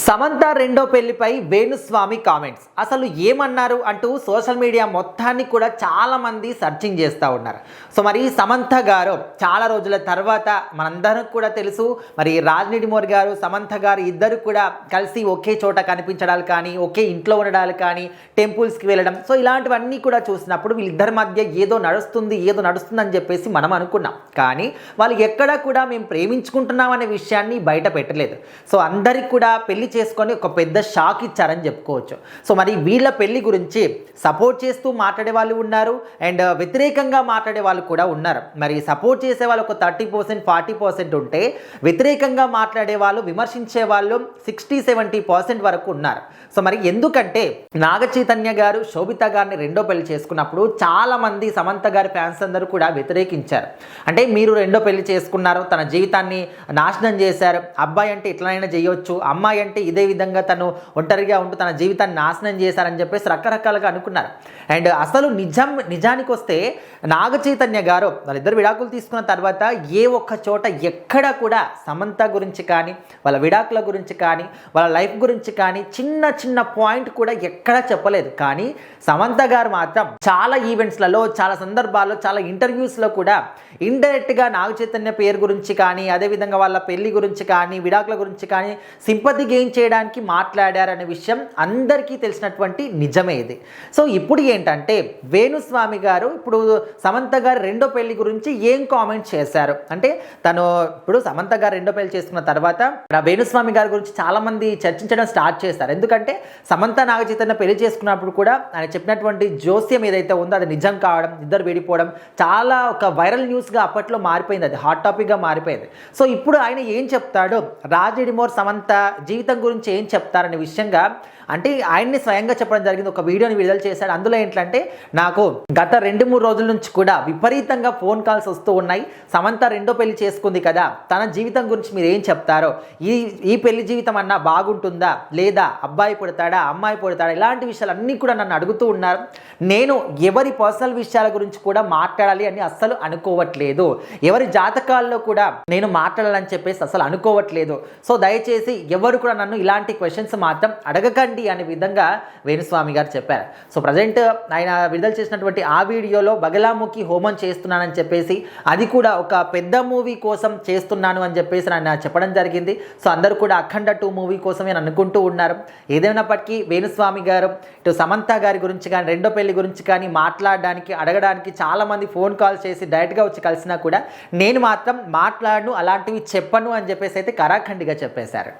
సమంత రెండో పెళ్లిపై వేణుస్వామి కామెంట్స్ అసలు ఏమన్నారు అంటూ సోషల్ మీడియా మొత్తాన్ని కూడా చాలా మంది సర్చింగ్ చేస్తూ ఉన్నారు. సో మరి సమంత గారు చాలా రోజుల తర్వాత మనందరం కూడా తెలుసు, మరి రాజ్నిధి మోర్ గారు సమంత గారు ఇద్దరు కూడా కలిసి ఒకే చోట కనిపించడాలు కానీ, ఒకే ఇంట్లో ఉండడాలు కానీ, టెంపుల్స్కి వెళ్ళడం, సో ఇలాంటివన్నీ కూడా చూసినప్పుడు వీళ్ళిద్దరి మధ్య ఏదో నడుస్తుందని చెప్పేసి మనం అనుకున్నాం. కానీ వాళ్ళు ఎక్కడా కూడా మేము ప్రేమించుకుంటున్నాం అనే విషయాన్ని బయట పెట్టలేదు. సో అందరికి కూడా పెళ్లి చేసుకొని ఒక పెద్ద షాక్ ఇచ్చారని చెప్పుకోవచ్చు. సో మరి వీళ్ళ పెళ్లి గురించి సపోర్ట్ చేస్తూ మాట్లాడే వాళ్ళు ఉన్నారు, అండ్ వ్యతిరేకంగా మాట్లాడే వాళ్ళు కూడా ఉన్నారు. మరి సపోర్ట్ చేసే వాళ్ళు ఒక 30% 40% ఉంటే, వ్యతిరేకంగా మాట్లాడే వాళ్ళు, విమర్శించే వాళ్ళు 60-70% వరకు ఉన్నారు. సో మరి ఎందుకంటే నాగ చైతన్య గారు శోభిత గారిని రెండో పెళ్లి చేసుకున్నప్పుడు చాలా మంది సమంత గారి ఫ్యాన్స్ అందరూ కూడా వ్యతిరేకించారు. అంటే మీరు రెండో పెళ్లి చేసుకున్నారు, తన జీవితాన్ని నాశనం చేశారు, అబ్బాయి అంటే ఎట్లనైనా చేయొచ్చు, అమ్మాయి అంటే ఇదే విధంగా తను ఒంటరిగా ఉంటూ తన జీవితాన్ని నాశనం చేశారని చెప్పేసి రకరకాలుగా అనుకున్నారు. అండ్ అసలు నిజానికి వస్తే నాగ చైతన్య గారు వాళ్ళిద్దరు విడాకులు తీసుకున్న తర్వాత ఏ ఒక్క చోట ఎక్కడా కూడా సమంత గురించి కానీ, వాళ్ళ విడాకుల గురించి కానీ, వాళ్ళ లైఫ్ గురించి కానీ చిన్న పాయింట్ కూడా ఎక్కడా చెప్పలేదు. కానీ సమంత గారు మాత్రం చాలా ఈవెంట్స్లలో, చాలా సందర్భాల్లో, చాలా ఇంటర్వ్యూస్లో కూడా ఇండైరెక్ట్గా నాగ చైతన్య పేరు గురించి కానీ, అదేవిధంగా వాళ్ళ పెళ్లి గురించి కానీ, విడాకుల గురించి కానీ సింపతి గెయిన్ చేయడానికి మాట్లాడారనే విషయం అందరికీ తెలిసినటువంటి నిజమే ఇది. సో ఇప్పుడు ఏంటంటే వేణుస్వామి గారు ఇప్పుడు సమంత గారు రెండో పెళ్లి గురించి ఏం కామెంట్ చేశారు అంటే, తను ఇప్పుడు సమంత గారు రెండో పెళ్లి చేసుకున్న తర్వాత వేణుస్వామి గారి గురించి చాలా మంది చర్చించడం స్టార్ట్ చేస్తారు. ఎందుకంటే సమంత నాగ చైతన్య పెళ్లి చేసుకున్నప్పుడు కూడా ఆయన చెప్పినటువంటి జోస్యం ఏదైతే ఉందో అది నిజం కావడం, ఇద్దరు విడిపోవడం చాలా ఒక వైరల్ న్యూస్గా అప్పట్లో మారిపోయింది, అది హాట్ టాపిక్గా మారిపోయింది. సో ఇప్పుడు ఆయన ఏం చెప్తాడు, రాజ్నిధి మోర్ సమంత జీవితం గురించి ఏం చెప్తారనే విషయంగా అంటే ఆయన్ని స్వయంగా చెప్పడం జరిగింది. ఒక వీడియోని విడుదల చేశాడు. అందులో ఏంటంటే, నాకు గత 2-3 రోజుల నుంచి కూడా విపరీతంగా ఫోన్ కాల్స్ వస్తూ ఉన్నాయి, సమంత రెండో పెళ్లి చేసుకుంది కదా, తన జీవితం గురించి మీరు ఏం చెప్తారో, ఈ పెళ్లి జీవితం అన్నా బాగుంటుందా, లేదా అబ్బాయి పుడతాడా అమ్మాయి పుడతాడా, ఇలాంటి విషయాలన్నీ కూడా నన్ను అడుగుతూ ఉన్నారు. నేను ఎవరి పర్సనల్ విషయాల గురించి కూడా మాట్లాడాలి అని అస్సలు అనుకోవట్లేదు, ఎవరి జాతకాల్లో కూడా నేను మాట్లాడాలని చెప్పేసి అసలు అనుకోవట్లేదు. సో దయచేసి ఎవరు కూడా నన్ను ఇలాంటి క్వశ్చన్స్ మాత్రం అడగకండి అనే విధంగా వేణుస్వామి గారు చెప్పారు. సో ప్రజెంట్ ఆయన విడుదల చేసినటువంటి ఆ వీడియోలో బగలాముఖి హోమం చేస్తున్నానని చెప్పేసి, అది కూడా ఒక పెద్ద మూవీ కోసం చేస్తున్నాను అని చెప్పేసి ఆయన చెప్పడం జరిగింది. సో అందరూ కూడా అఖండ 2 మూవీ కోసమే అనుకుంటూ ఉన్నారు. ఏదైనప్పటికీ వేణుస్వామి గారు ఇటు సమంత గారి గురించి కానీ, రెండో పెళ్లి గురించి కానీ మాట్లాడడానికి, అడగడానికి చాలామంది ఫోన్ కాల్ చేసి డైరెక్ట్గా వచ్చి కలిసినా కూడా నేను మాత్రం మాట్లాడను, అలాంటివి చెప్పను అని చెప్పేసి అయితే కరాఖండిగా చెప్పేశారు.